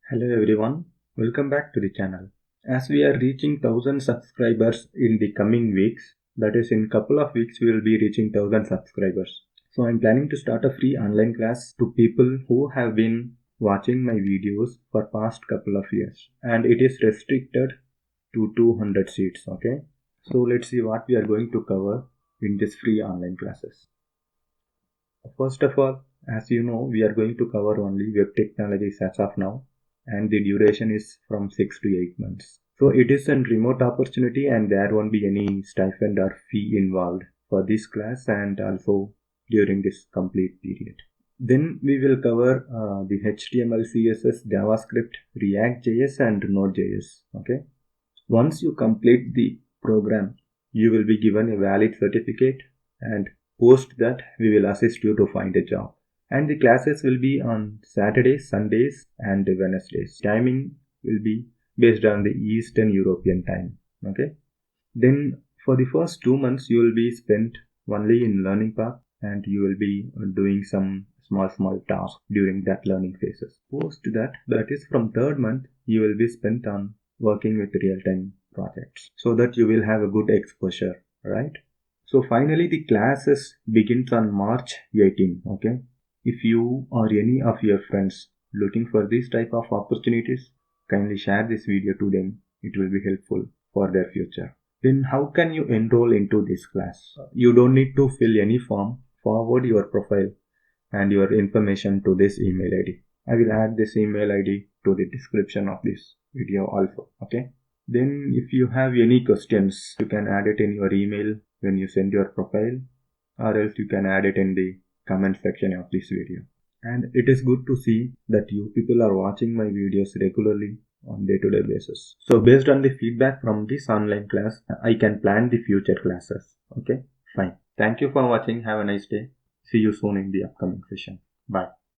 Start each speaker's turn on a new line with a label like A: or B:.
A: Hello everyone, welcome back to the channel. As we are reaching 1000 subscribers in the coming weeks, that is in couple of weeks we will be reaching 1000 subscribers. So I'm planning to start a free online class to people who have been watching my videos for past couple of years, and it is restricted to 200 seats, okay? So let's see what we are going to cover in this free online classes. First of all, as you know, we are going to cover only web technologies as of now, and the duration is from 6 to 8 months. So it is a remote opportunity and there won't be any stipend or fee involved for this class and also during this complete period. Then we will cover the HTML, CSS, JavaScript, React.js and Node.js. Okay. Once you complete the program, you will be given a valid certificate, and post that we will assist you to find a job. And the classes will be on Saturdays, Sundays and Wednesdays. Timing will be based on the Eastern European time. Okay. Then for the first 2 months you will be spent only in learning path and you will be doing some small tasks during that learning phases. Post that, that is from 3rd month, you will be spent on working with real-time projects so that you will have a good exposure, right? So finally the classes begins on March 18. Okay. If you or any of your friends looking for this type of opportunities, kindly share this video to them. It will be helpful for their future. Then how can you enroll into this class? You don't need to fill any form. Forward your profile and your information to this email ID. I will add this email ID to the description of this video also. Okay. Then if you have any questions, you can add it in your email when you send your profile, or else you can add it in the comment section of this video. And it is good to see that you people are watching my videos regularly on day-to-day basis. So based on the feedback from this online class, I can plan the future classes. Okay, fine. Thank you for watching. Have a nice day. See you soon in the upcoming session. Bye.